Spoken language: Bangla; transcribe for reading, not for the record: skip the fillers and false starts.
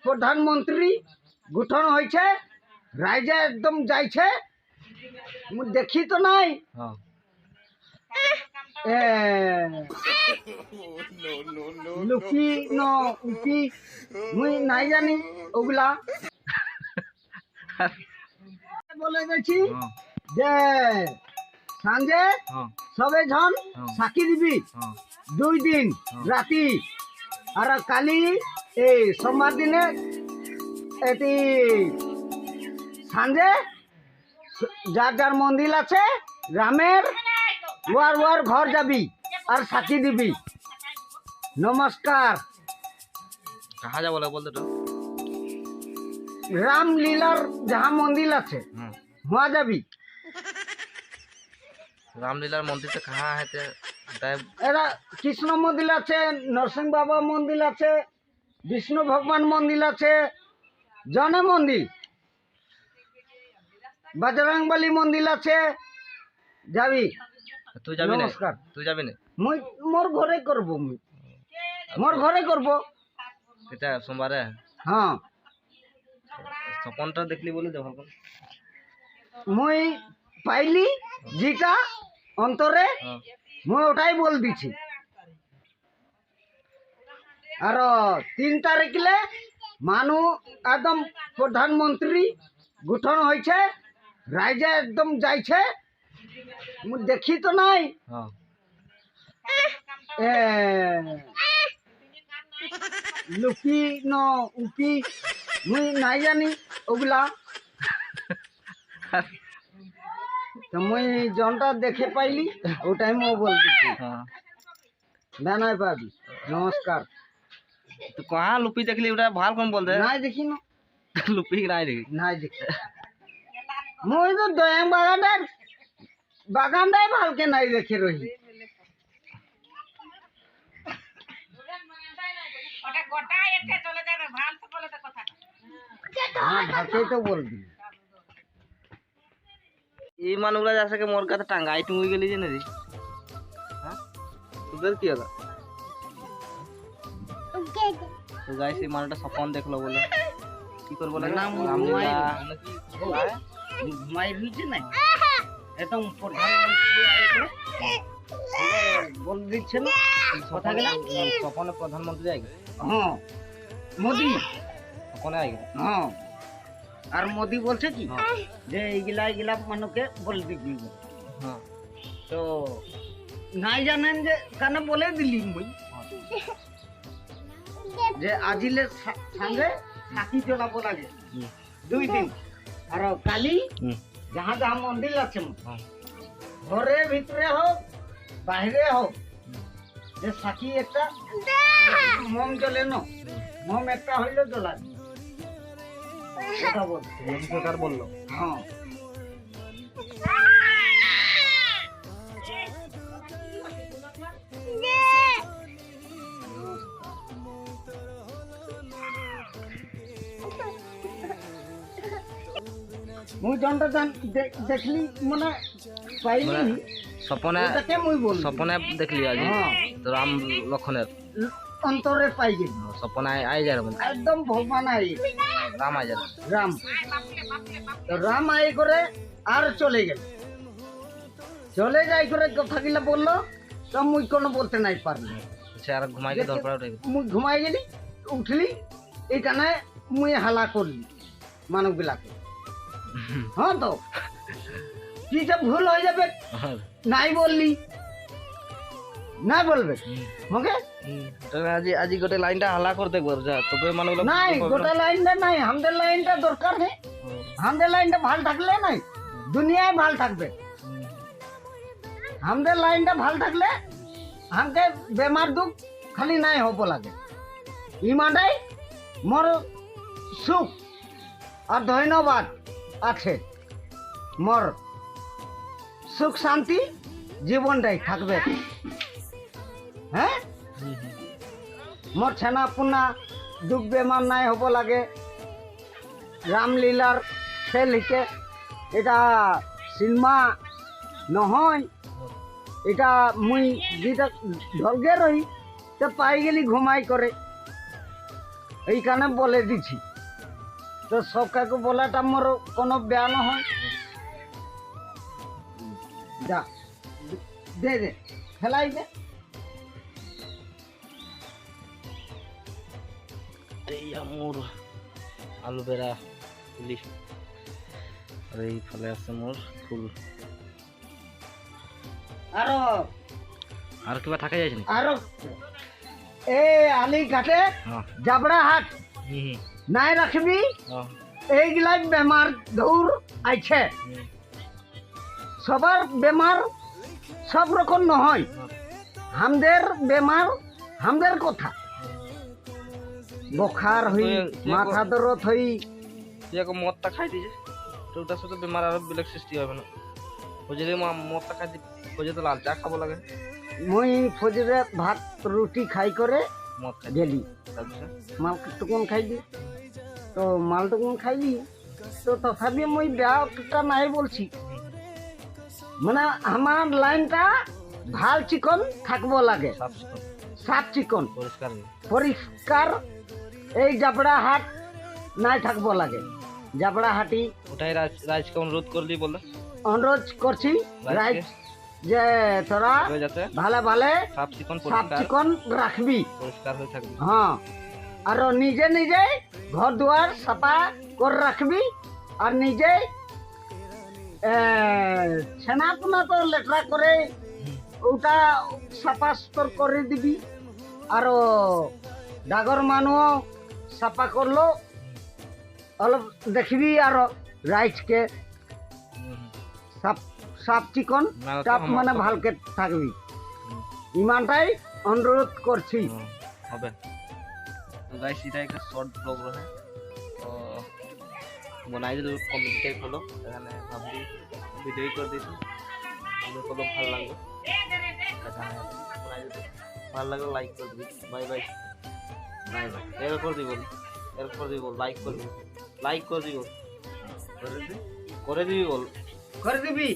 প্রধানমন্ত্রী গঠন হয়েছে, রাইজে একদম যাইছে, দেখি তো নাই লুকি ন উকি মুই নাই জানি ওগুলা বলে গেছি যে সাঁঝে সবে ঝন সাকি দিবি 2 দিন রাতি আর কালি এই সোমবার দিনে এটি সাঁঝে যার যার মন্দির আছে গ্রামের ওয়ার ঘর যাবি আর সাক্ষী দিবি। নমস্কার। কাহা যা বলে বলতে তো রামলীলার যাহা মন্দির আছে হুয়া যাবি। রামলীলার মন্দিরটা কাহা হেতে এরা কৃষ্ণ মন্দির আছে, নরসিংহ বাবা মন্দির আছে, বিষ্ণু ভগবান মন্দির আছে, জনে মন্দির, বজরংবলী মন্দির আছে, যাবি। তুই যাবি না? নমস্কার। তুই যাবি না? মুই মোর ঘরে করব, মুই মোর ঘরে করব। এটা সোমবারে হ্যাঁ স্বপনটা দেখলি বলি দেখো মুই পাইলি যেটা অন্তরে মুই ওটাই বল দিছি। আর 3 তারিখলে মানু একদম প্রধানমন্ত্রী গঠন হয়েছে, রাইজে একদম যাইছে, মুই দেখি তো নাই লুকি ন উকি মুই নাই জানি ওগুলা তো মুই জনটা দেখে পাইলি ওটাই মো বল দিছি। নাই পাবি। নমস্কার। তো কাহা লুপি দেখলি ওটা ভাল কম বলতে নাই দেখি না, লুপি নাই দেখি নাই দেখি মুই তো দয়াং বাগানটাই ভালকে নাই দেখে রহি। ভালকেই তো বলবি। এই মানুষগুলা যাচ্ছে কি মোর কাছে টাঙ্গাই টুঙ্গি গেলি যে নাকি হ্যাঁ তোদের কি হলো? তো গাইস এই মানুষটা স্বপন দেখলো বলে কি করবো ঘুমাই দিচ্ছে না একদম প্রধানমন্ত্রী বল দিচ্ছে না কথা গেলা স্বপনে প্রধানমন্ত্রী আগে হ্যাঁ মোদি স্বপনে আগে হ্যাঁ। আর মোদি বলছে কি যে এইগুলা মানুষকে বলে দিবি। হ্যাঁ তো নাই জানেন যে কানে বলে দিলি মুই যে আজিলে সঙ্গে সাকি জোগাবো লাগে 2 দিন। আর কালি যাহা যাহা মন্দির আছে ঘরে ভিতরে হোক বাইরে হোক যে সাকি একটা মম জ্বলে ন মম একটা হইলে জ্বলাবি। সরকার বললো হ্যাঁ মুই জনটা দেখলি মানে পাইলি স্বপনে ওটাকে মুই বল স্বপনে দেখলি আজ রাম লক্ষণের অন্তরে পাই গেলি স্বপনে আই যায় একদম ভগবান আই রাম আই যায় রাম। তো রাম আই করে আর চলে গেল, চলে যাই করে কথাগুলা বললো তো মুই কোনো বলতে নাই পারলি। সে আর ঘুমাই গিয়ে দরকার উঠে মুই ঘুমাই গেলি, উঠলি এইখানে মুই হালা করলি মানুষগুলাকে। হ্যাঁ তো কি যে ভুল হয়ে যাবে নাই বললি নাই বলবে ওকে আজি গোটে লাইনটা হালা করতে যা তবে মানুষগুলো নাই গোটা লাইনটা নাই, আমাদের লাইনটা দরকার নেই। আমাদের লাইনটা ভাল থাকলে নাই দুনিয়ায় ভাল থাকবে। আমাদের লাইনটা ভাল থাকলে আমাকে বেমার দুঃখ খালি নাই হব লাগে। ইমানটাই মোর সুখ আর ধন্যবাদ আছে, মোর সুখ শান্তি জীবনটাই থাকবে। হ্যাঁ মোর ছেনা পুনা দুঃখ বেমার নাই হব লাগে। রামলীলার খেল হিকে এটা সিনেমা নহয়, এটা মুই যেটা ঢলগে রহি তো পাই গেলি ঘুমাই করে এইখানে বলে দিছি, তো সব কাকু বলাটা মোর কোনো বেয়া নহয়। যা দে দে খেলাই দে। এই আমার আলু বেড়া ফুলি আর এইফালে আছে মোর ফুল। আরো আর কিবা থাকা যাইছে নি? আরো এ আলি ঘাটে হ্যাঁ জাবড়া হাট হুম নাই রাখবি, হ্যাঁ এইগুলাই বেমার দৌড় আইছে। সবার বেমার সব রকম নহয়, হামদের বেমার হামদের কথা। বখার হই, মাথা দরদ হই, তুই এখন মদটা খাই দিছে তো ওটার সাথে বেমার আরো বেলেগ সৃষ্টি হবে না। ও যদি মদটা খাই ওই যে তো লাল চা খাবো লাগে, মুই ফজরে ভাত রুটি খাই করে মদ খাই গেলি, তারপরে মাল টুকুন খাইলি, তো মাল টুকুন খাইলি, তো তথাপি মুই বেয়াটা নাই বলছি। মানে আমার লাইনটা ভাল চিকন থাকবো লাগে, সাফ সুতরাং সাফ চিকন পরিষ্কার পরিষ্কার। এই জাবড়া হাট নাই থাকবো লাগে, জাবড়া হাটি ওটাই রাজকে অনুরোধ করলি বলে অনুরোধ করছি রাইট, যে তোরা যাতে ভালো ভালো সাফ চিকন সাফ পরিষ্কার চিকন রাখবি। পরিষ্কার হয়ে থাকবে। হ্যাঁ, আর নিজে নিজে ঘর দুয়ার সাফা করে রাখবি, আর নিজে ছানাপোনা তো লেটরা করে ওটা সাফা সুতর করে দিবি। আর ডাগর মানুষ সাফা করলো অলপ দেখবি, আর রাইজকে সাফ সাফ চিকন মানে ভালকে থাকবি। ইমানটাই অনুরোধ করছি। হবে তো গাইস, এটা একটা শর্ট ব্লগ রহে তো বনাই দিল কমেডিটাই হলো, এখানে ভাবলি ভিডিও করে দিয়েছি, ভিডিও ভালো লাগলো, ভালো লাগলো লাইক করে দিবি। Bye bye bye bye. এরপর দিব লাইক করবি, লাইক করে দিব, করে দিবি বল, করে দিবি।